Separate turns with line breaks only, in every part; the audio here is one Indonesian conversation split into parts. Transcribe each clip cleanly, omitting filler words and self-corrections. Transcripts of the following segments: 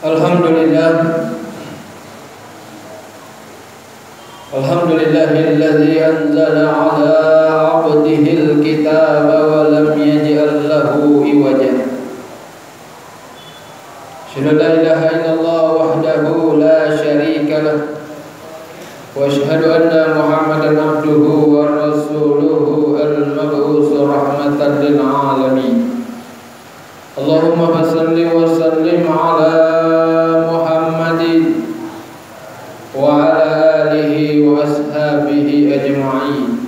Alhamdulillahilladzi anzala ala 'abdihil kitaba wa lam yaj'al lahu iwaja. Asyhadu an la ilaha illallah wahdahu la syarika lah wa asyhadu anna Muhammadan abduhu wa rasuluhu al-mab'uts rahmatan lil 'alamin. Allahumma shalli wa sallim ala Muhammadin wa ala alihi wa ashabihi ajma'in.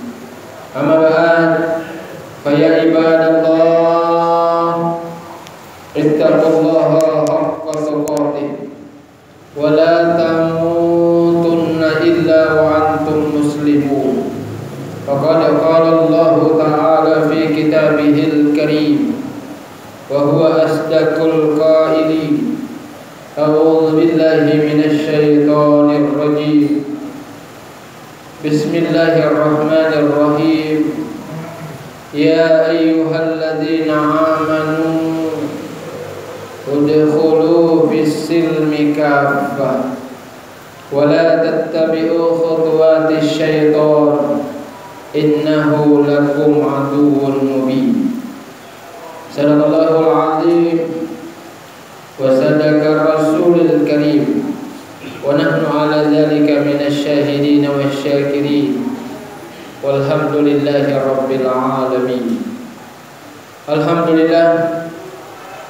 Amma ba'd, fa ya ibadallah ittaqullaha haqqa tuqatih wa la tamutunna illa wa antum muslimun. Faqad qala Allah ta'ala fi kitabihil karim wa huwa asdaqul qailin. A'udzu billahi minasy syaithanir rajim. Bismillahirrahmanirrahim. Ya ayyuhalladzina amanu udkhulu fis-silmi kaffah wa la tattabi'u khutuwatis syaitan innahu lakum aduwwun mubin. Sadaqallahul azim wa sadaqa rasulul karim wa nahnu ala dzalika minasy syahidin wasyakirin walhamdulillahi rabbil alamin. Alhamdulillah,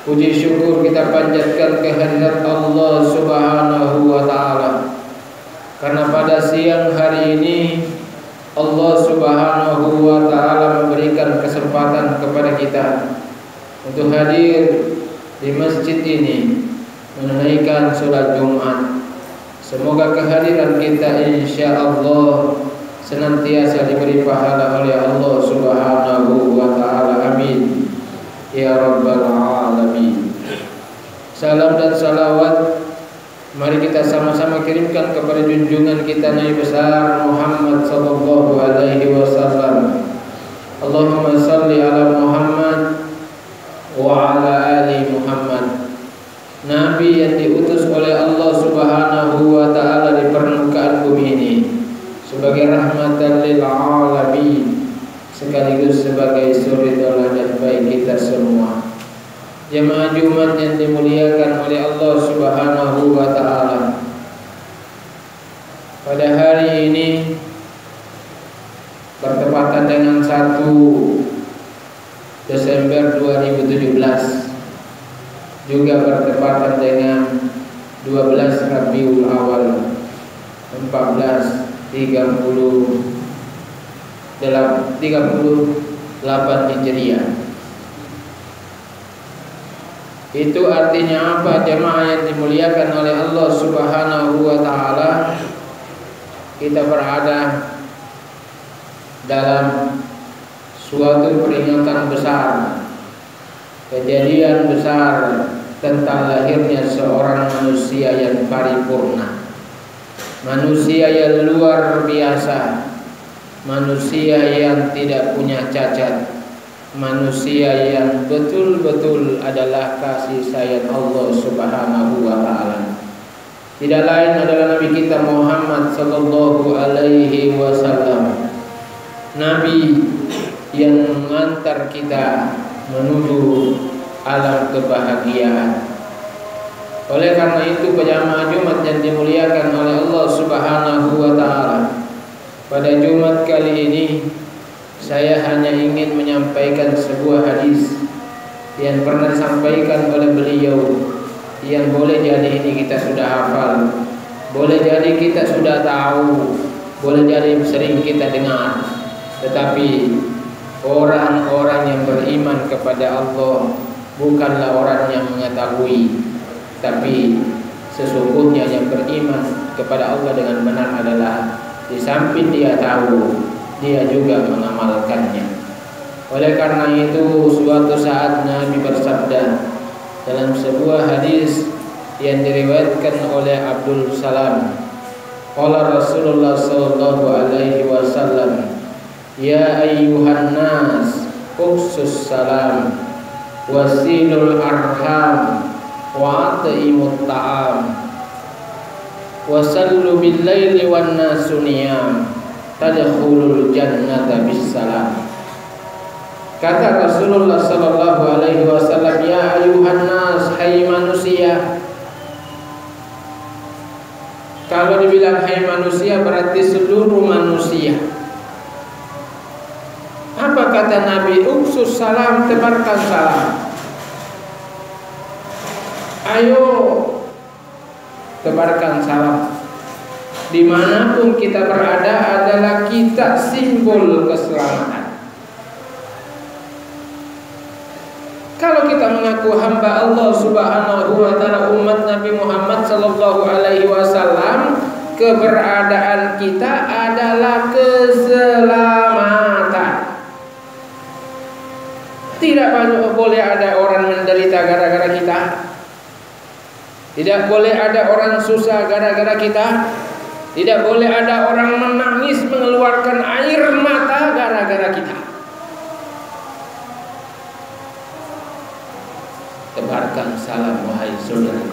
puji syukur kita panjatkan kehadirat Allah Subhanahu wa taala, karena pada siang hari ini Allah Subhanahu wa taala memberikan kesempatan kepada kita untuk hadir di masjid ini menunaikan salat Jumat. Semoga kehadiran kita insyaallah senantiasa diberi pahala oleh Allah Subhanahu wa taala. Amin ya rabbal alamin. Salam dan salawat mari kita sama-sama kirimkan kepada junjungan kita Nabi besar Muhammad sallallahu alaihi wasallam. Allahumma shalli ala Muhammad wa ala ali Muhammad. Nabi yang diutus oleh Allah Subhanahu wa taala di permukaan bumi ini sebagai rahmatan lil alamin, sekaligus sebagai suri dan baik kita semua. Jemaah Jumat yang dimuliakan oleh Allah Subhanahu wa taala, pada hari ini bertepatan dengan 1 Desember 2017, juga bertepatan dengan 12 Rabiul Awal 1438 Hijriah. Itu artinya apa, jemaah yang dimuliakan oleh Allah Subhanahu wa taala? Kita berada dalam suatu peringatan besar, kejadian besar tentang lahirnya seorang manusia yang paripurna, manusia yang luar biasa, manusia yang tidak punya cacat, manusia yang betul-betul adalah kasih sayang Allah Subhanahu wa taala. Tidak lain adalah Nabi kita Muhammad sallallahu alaihi wasallam, Nabi yang mengantar kita menuju alam kebahagiaan. Oleh karena itu, jemaah Jumat yang dimuliakan oleh Allah Subhanahu wa taala, pada Jumat kali ini saya hanya ingin menyampaikan sebuah hadis yang pernah disampaikan oleh beliau, yang boleh jadi ini kita sudah hafal, boleh jadi kita sudah tahu, boleh jadi sering kita dengar, tetapi orang-orang yang beriman kepada Allah bukanlah orang yang mengetahui, tapi sesungguhnya yang beriman kepada Allah dengan benar adalah di samping dia tahu, dia juga mengamalkannya. Oleh karena itu, suatu saat Nabi bersabda dalam sebuah hadis yang diriwayatkan oleh Abdul Salam, qala Rasulullah sallallahu alaihi wasallam, ya ayyuhan nas, uqsus salam wasilul arham wa at'imut ta'am wa sallu bil laili wan nasu niyam tadkhulul jannata bisalam. Kata Rasulullah sallallahu alaihi wasallam, ya ayuhan nas, hai manusia. Kalau dibilang hai manusia berarti seluruh manusia. Apa kata Nabi? Uksus salam, tebarkan salam. Ayo tebarkan salam. Dimanapun kita berada adalah kita simbol keselamatan. Kalau kita mengaku hamba Allah Subhanahu wa taala, umat Nabi Muhammad sallallahu alaihi wasallam, keberadaan kita adalah keselamatan. Tidak boleh ada orang menderita gara-gara kita. Tidak boleh ada orang susah gara-gara kita. Tidak boleh ada orang menangis mengeluarkan air mata gara-gara kita. Tebarkan salam wahai saudara.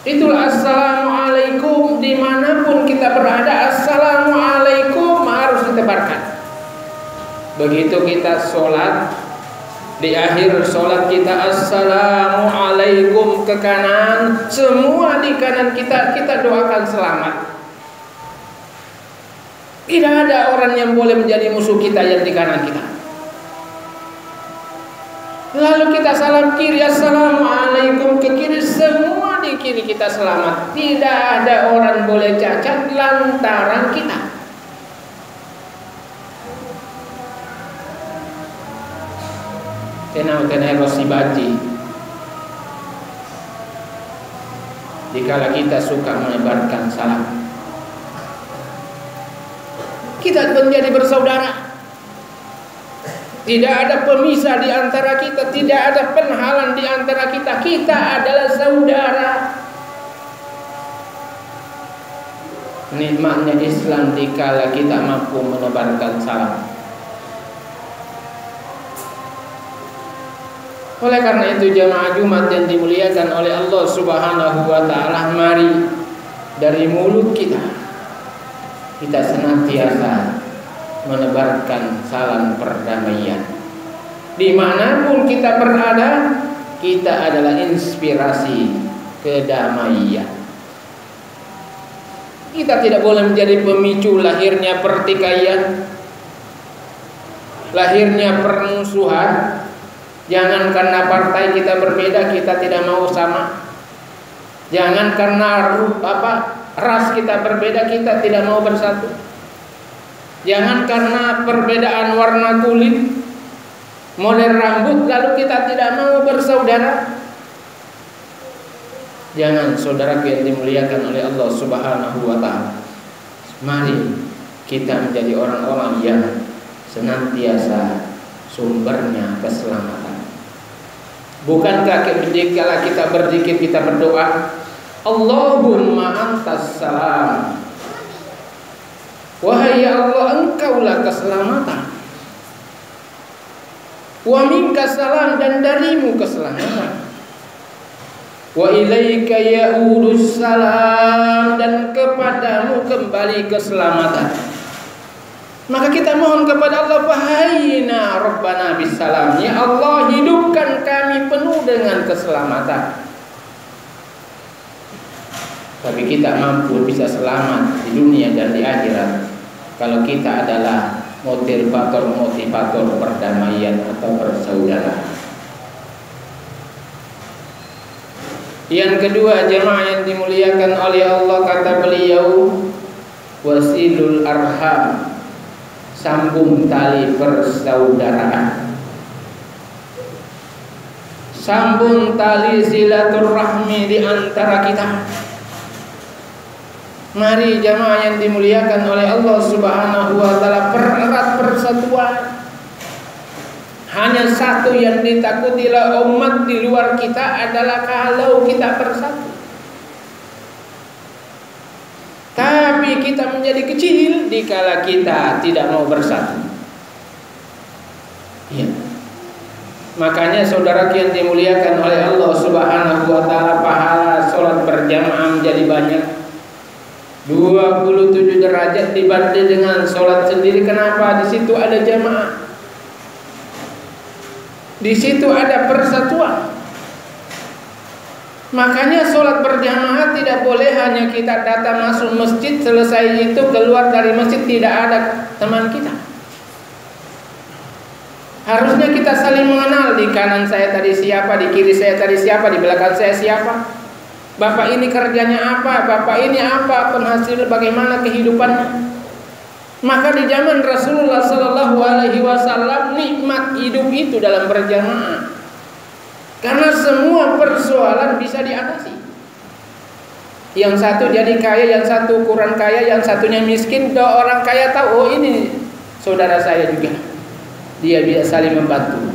Itulah assalamualaikum, dimanapun kita berada, assalamualaikum harus ditebarkan. Begitu kita sholat, di akhir sholat kita assalamualaikum ke kanan, semua di kanan kita doakan selamat. Tidak ada orang yang boleh menjadi musuh kita yang di kanan kita. Lalu kita salam kiri, assalamualaikum ke kiri, semua di kiri kita selamat. Tidak ada orang boleh cacat lantaran kita. Kena rosibaji. Dikala kita suka menyebarkan salam, kita menjadi bersaudara. Tidak ada pemisah di antara kita, tidak ada penghalang di antara kita. Kita adalah saudara. Nikmatnya Islam dikala kita mampu menebarkan salam. Oleh karena itu jamaah Jumat yang dimuliakan oleh Allah Subhanahu wa taala, mari dari mulut kita senantiasa menebarkan salam perdamaian. Dimanapun kita berada, kita adalah inspirasi kedamaian. Kita tidak boleh menjadi pemicu lahirnya pertikaian, lahirnya permusuhan. Jangan karena partai kita berbeda kita tidak mau sama. Jangan karena ras kita berbeda kita tidak mau bersatu. Jangan karena perbedaan warna kulit, model rambut, lalu kita tidak mau bersaudara. Jangan, saudaraku yang dimuliakan oleh Allah Subhanahu wa taala. Mari kita menjadi orang-orang yang senantiasa sumbernya keselamatan. Bukankah ketika kita berzikir kita berdoa, Allahumma antas salam, wahai ya Allah, engkaulah keselamatan. Wa minka salam, dan darimu keselamatan. Wa ilaika ya'udus salam, dan kepadamu kembali keselamatan. Maka kita mohon kepada Allah, fahayyina rabbana bisalam, ya Allah hidupkan kami penuh dengan keselamatan. Tapi kita mampu bisa selamat di dunia dan di akhirat kalau kita adalah motivator perdamaian atau persaudaraan. Yang kedua, jemaah yang dimuliakan oleh Allah, kata beliau, wasilul arham, sambung tali persaudaraan, sambung tali silaturahmi di antara kita. Mari jamaah yang dimuliakan oleh Allah Subhanahu wa taala, pererat persatuan. Hanya satu yang ditakutilah umat di luar kita adalah kalau kita bersatu. Tapi kita menjadi kecil dikala kita tidak mau bersatu. Ya. Makanya saudara yang dimuliakan oleh Allah Subhanahu wa taala, pahala salat berjamaah menjadi banyak. 27 derajat dibanding dengan salat sendiri. Kenapa? Di situ ada jamaah. Di situ ada persatuan. Makanya salat berjamaah tidak boleh hanya kita datang masuk masjid, selesai itu keluar dari masjid tidak ada teman kita. Harusnya kita saling mengenal. Di kanan saya tadi siapa, di kiri saya tadi siapa, di belakang saya siapa. Bapak ini kerjanya apa, bapak ini apa, penghasilan bagaimana kehidupannya. Maka di zaman Rasulullah Sallallahu Alaihi Wasallam nikmat hidup itu dalam berjamaah. Karena semua persoalan bisa diatasi. Yang satu jadi kaya, yang satu kurang kaya, yang satunya miskin. Orang kaya tahu, oh ini saudara saya juga. Dia bisa saling membantu.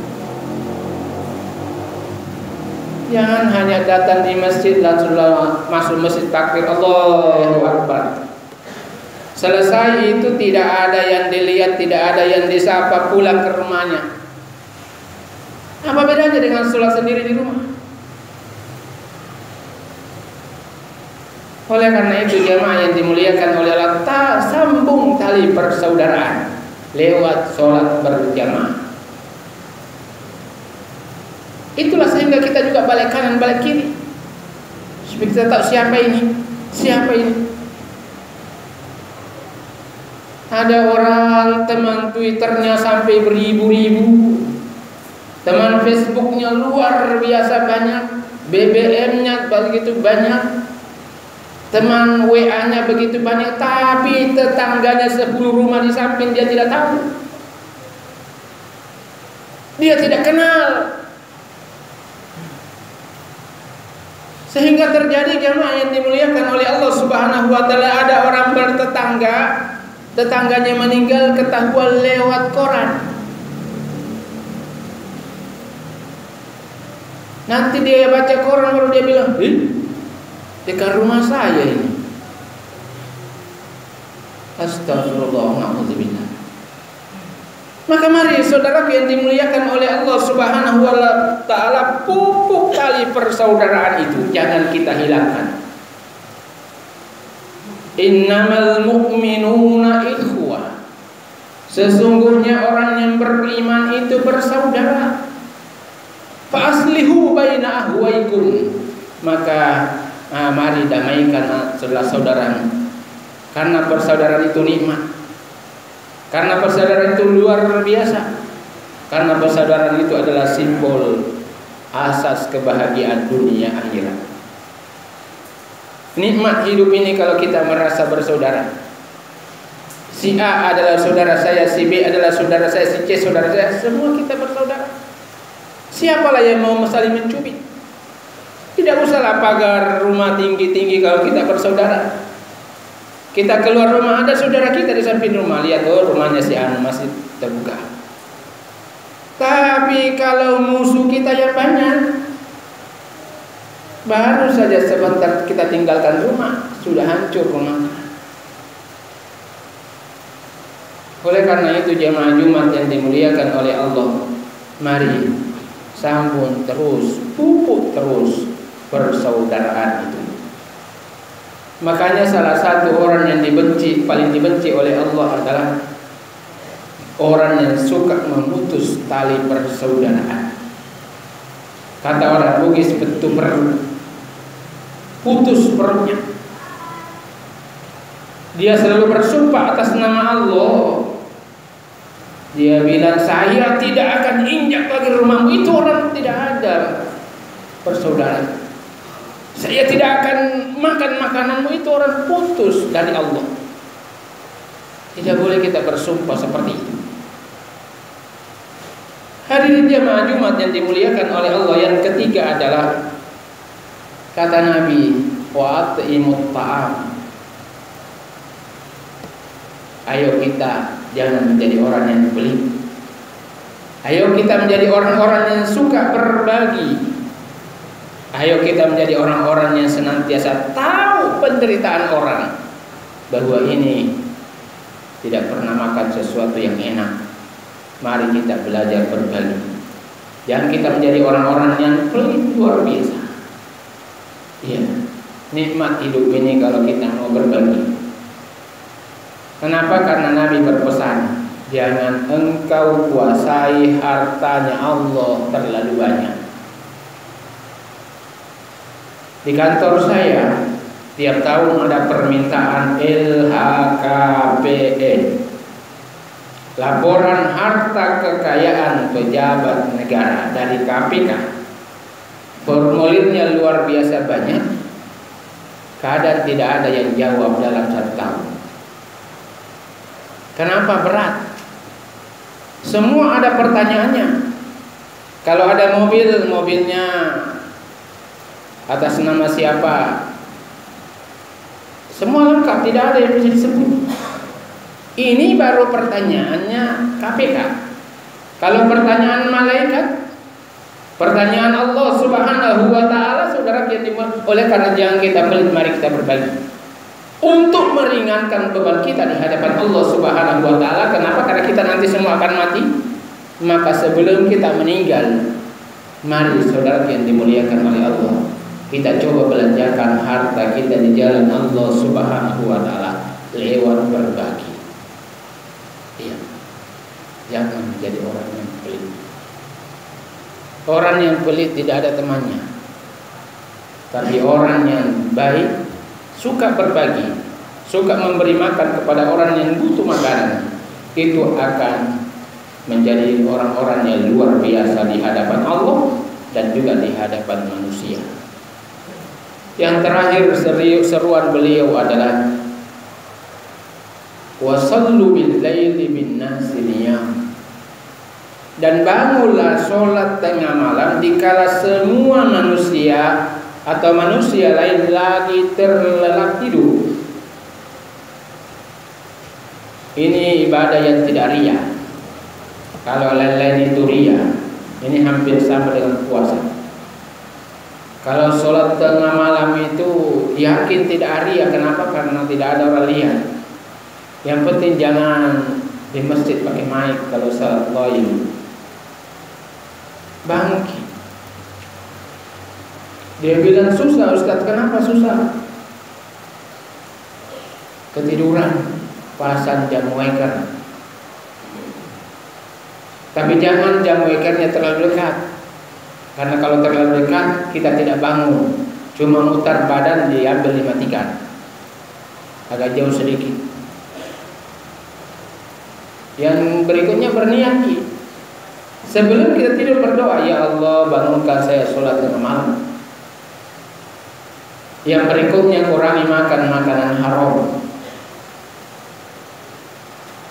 Jangan hanya datang di masjid langsung masuk masjid takbir Allahu Akbar. Selesai itu tidak ada yang dilihat, tidak ada yang disapa, pulang ke rumahnya. Apa bedanya dengan sholat sendiri di rumah? Oleh karena itu jemaah yang dimuliakan oleh Allah, sambung tali persaudaraan lewat sholat berjamaah. Itulah sehingga kita juga balik kanan balik kiri, supaya kita tahu siapa ini. Ada orang teman Twitternya sampai beribu-ribu, teman Facebooknya luar biasa banyak, BBM-nya begitu banyak, teman WA-nya begitu banyak, tapi tetangganya 10 rumah di samping dia tidak tahu, dia tidak kenal. Sehingga terjadi jemaah yang dimuliakan oleh Allah Subhanahu wa taala, ada orang bertetangga, tetangganya meninggal ketahuan lewat koran. Nanti dia baca koran baru dia bilang, dekat rumah saya ini. Astagfirullah, na'udzubillah. Maka mari saudara yang dimuliakan oleh Allah Subhanahu wa taala, pupuk tali persaudaraan itu jangan kita hilangkan. Innamal mu'minuna ikhwah. Sesungguhnya orang yang beriman itu bersaudara. Fa aslihu baina ahwaikum. Maka mari damaikan saudara-saudara. Karena persaudaraan itu nikmat. Karena persaudaraan itu luar biasa. Karena persaudaraan itu adalah simbol asas kebahagiaan dunia akhirat. Nikmat hidup ini kalau kita merasa bersaudara. Si A adalah saudara saya, si B adalah saudara saya, si C saudara saya, semua kita bersaudara. Siapalah yang mau saling mencubit? Tidak usahlah pagar rumah tinggi-tinggi kalau kita bersaudara. Kita keluar rumah ada saudara kita di samping rumah, lihat rumahnya si Anu masih terbuka. Tapi kalau musuh kita yang banyak, baru saja sebentar kita tinggalkan rumah sudah hancur rumah. Oleh karena itu jemaah Jumat yang dimuliakan oleh Allah, mari sambung terus, pupuk terus persaudaraan itu. Makanya salah satu orang yang dibenci, paling dibenci oleh Allah adalah orang yang suka memutus tali persaudaraan. Kata orang Bugis, betul putus perutnya. Dia selalu bersumpah atas nama Allah. Dia bilang, saya tidak akan injak lagi rumahmu. Itu orang tidak ada persaudaraan. Saya tidak akan makan makananmu. Itu orang putus dari Allah. Tidak boleh kita bersumpah seperti itu. Hadirin jemaah Jumat yang dimuliakan oleh Allah, yang ketiga adalah kata Nabi, wa at'imut ta'am. Ayo kita jangan menjadi orang yang pelit. Ayo kita menjadi orang-orang yang suka berbagi. Ayo kita menjadi orang-orang yang senantiasa tahu penderitaan orang, bahwa ini tidak pernah makan sesuatu yang enak. Mari kita belajar berbagi. Jangan kita menjadi orang-orang yang pelit luar biasa. Iya, nikmat hidup ini kalau kita mau berbagi. Kenapa? Karena Nabi berpesan, jangan engkau kuasai hartanya Allah terlalu banyak. Di kantor saya tiap tahun ada permintaan LHKPN, laporan harta kekayaan pejabat negara dari KPK. Formulirnya luar biasa banyak. Kadang tidak ada yang jawab dalam 1 tahun. Kenapa berat? Semua ada pertanyaannya. Kalau ada mobil, mobilnya atas nama siapa? Semua lengkap, tidak ada yang bisa disebut. Ini baru pertanyaannya KPK. Kalau pertanyaan malaikat, pertanyaan Allah Subhanahu wa taala, saudara yang dimulai. Oleh karena jangan kita pelit, mari kita berbagi. Untuk meringankan beban kita di hadapan Allah Subhanahu wa taala. Kenapa? Karena kita nanti semua akan mati. Maka sebelum kita meninggal, mari saudara yang dimuliakan oleh Allah, kita coba belanjakan harta kita di jalan Allah Subhanahu wa taala lewat berbagi. Iya. Jangan menjadi orang yang pelit. Orang yang pelit tidak ada temannya. Tapi orang yang baik suka berbagi, suka memberi makan kepada orang yang butuh makanan, itu akan menjadi orang-orang yang luar biasa di hadapan Allah dan juga di hadapan manusia. Yang terakhir seruan beliau adalah wasallu bil laili bin nasi niyam, dan bangunlah sholat tengah malam dikala semua manusia atau manusia lain lagi terlelap tidur. Ini ibadah yang tidak riya. Kalau lain-lain itu riya, ini hampir sama dengan puasa. Kalau sholat tengah malam itu yakin tidak riya. Kenapa? Karena tidak ada orang lihat. Yang penting jangan di masjid pakai mic kalau sholat lain. Bangkit. Dia bilang susah, Ustaz. Kenapa susah? Ketiduran, pasang jam waker. Tapi jangan jam wakernya terlalu dekat. Karena kalau terlalu dekat kita tidak bangun, cuma mutar badan, diambil dimatikan. Agak jauh sedikit. Yang berikutnya berniat, sebelum kita tidur berdoa, ya Allah bangunkan saya sholat tengah malam. Yang berikutnya kurangi makan makanan haram.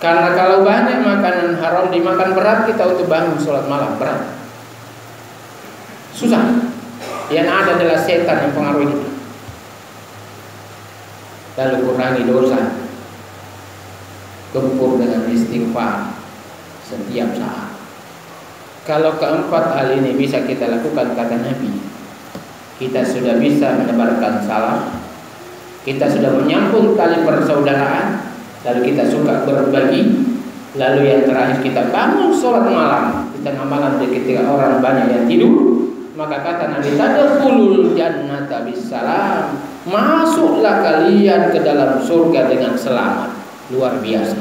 Karena kalau banyak makanan haram dimakan, berat kita untuk bangun sholat malam, berat. Susah. Yang ada adalah setan yang pengaruhi kita. Lalu kurangi dosa, gempur dengan istighfar setiap saat. Kalau keempat hal ini bisa kita lakukan, kata Nabi, kita sudah bisa menebarkan salam, kita sudah menyambung tali persaudaraan, lalu kita suka berbagi, lalu yang terakhir kita bangun sholat malam di tengah malam ketika orang banyak yang tidur. Maka kata Nabi, tadkhulul jannata bisalam, masuklah kalian ke dalam surga dengan selamat. Luar biasa.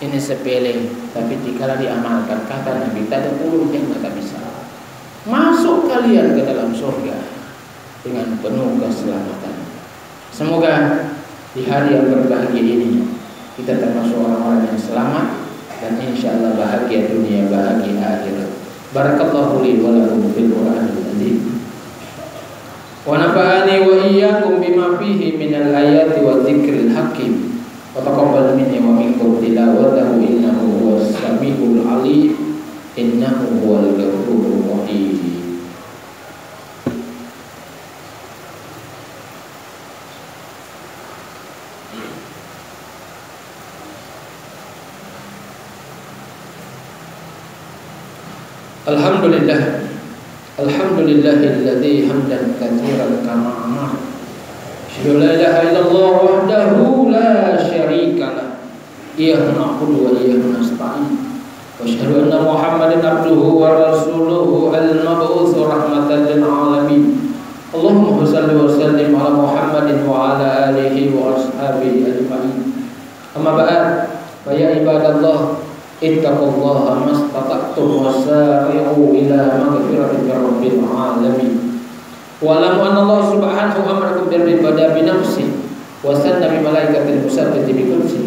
Ini sepele, tapi dikala diamalkan, kata Nabi, tadkhulul jannata bisalam, masuk kalian ke dalam surga dengan penuh keselamatan. Semoga di hari yang berbahagia ini kita termasuk orang-orang yang selamat dan insya Allah bahagia dunia, bahagia akhirat. Barakallahu li wa lakum fil Qur'anil azim. Wa nafa'ani wa iyyakum bima fihi minal ayati wa dzikril hakim. Wa taqabbal minni wa minkum tilawatahu innahu huwas samiul alim. Innahu huwal ghafurur rahim. Alhamdulillah, alhamdulillahilladzi hamdan katsiran kama amara. Asyhadu la ilaha illallah wahdahu la syarika lah. Iyyahu na'budu wa iyyahu nasta'in. وأشهد أن محمدا عبده ورسوله المبعوث رحمة للعالمين اللهم صل وسلم على محمد وعلى آله وأصحابه أجمعين أما بعد فيا عباد الله اتقوا الله ما استطعتم وسارعوا إلى مغفرة رب العالمين واعلموا أن الله سبحانه أمركم بالعبادة بنفسه وسن بملائكة المثبتة بقدسه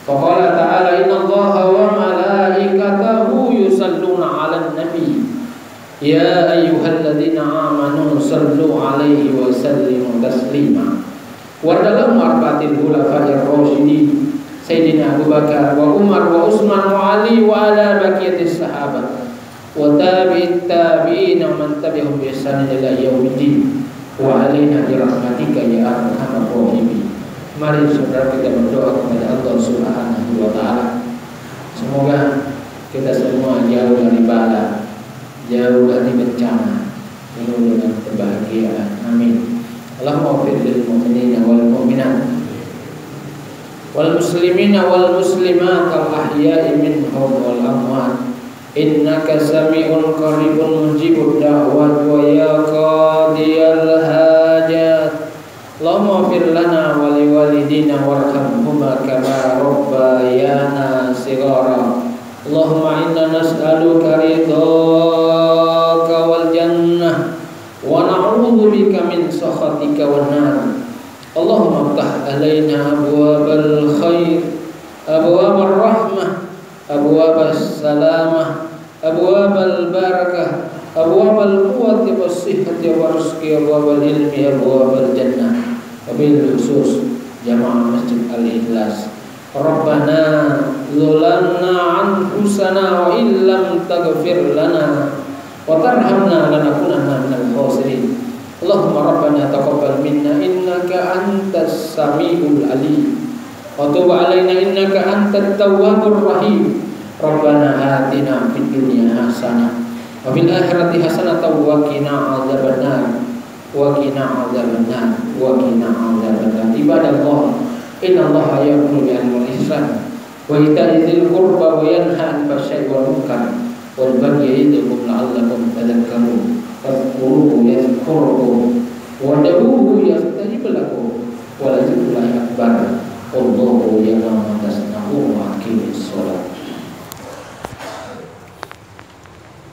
فقال تعالى إن الله وملائكته يصلون على النبي يا أيها الذين آمنوا صلوا عليه وسلموا تسليما وردلهم أربعة الخلفاء الراشدين سيدنا أبو بكر وعمر وعثمان وعلي وعلى بقية الصحابة وتابع التابعين ومن تبعهم بإحسان إلى يوم الدين وعلينا برحمتك يا أرحم الراحمين. Mari saudara kita berdoa kepada Allah Subhanahu wa Ta'ala. Semoga kita semua jauh dari bala, jauh dari bencana, penuh dengan kebahagiaan. Amin. Allahumma ighfir lil mu'minina wal mu'minat wal muslimina wal muslimat al ahya'i minhum wal amwat. Innaka sami'un qaribun mujibud da'wat wa ya qadiyal hajat. Allahumma fir lana wa liwalidina warhamhuma kama rabbayana shighara. Allahumma inna nas'aluka ridhaka wal jannah wa na'udzu bika min sakhatika wan nar. Allahumma iftah alaina abwabal khair, abwabal rahmah, abwabas salamah, abwabal barakah, abwabal quwwati was sihhati wa rizqi, abwabal ilmi, abwabal jannah. Wabil khusus jamaah Masjid Al-Ikhlas. Rabbana zulanna anfusana wa illam taghfir lana wa tarhamna lanakunanna minal khasirin. Allahumma rabbana taqabbal minna innaka antas samiul alim wa tub alaina innaka antat tawwabur rahim. Rabbana atina fid dunya hasanah wa fil akhirati hasanah wa qina adzabannar wa qina adzabannar wa qina adzabannar. Ibadallah innallaha ya'muru bil 'adli wal ihsan wa ita'i dzil qurba wa yanha 'anil fahsya'i wal munkar wal bagyi ya'idukum la'allakum tadhakkarun. Fadhkuruhu yadhkurkum wa dahuhu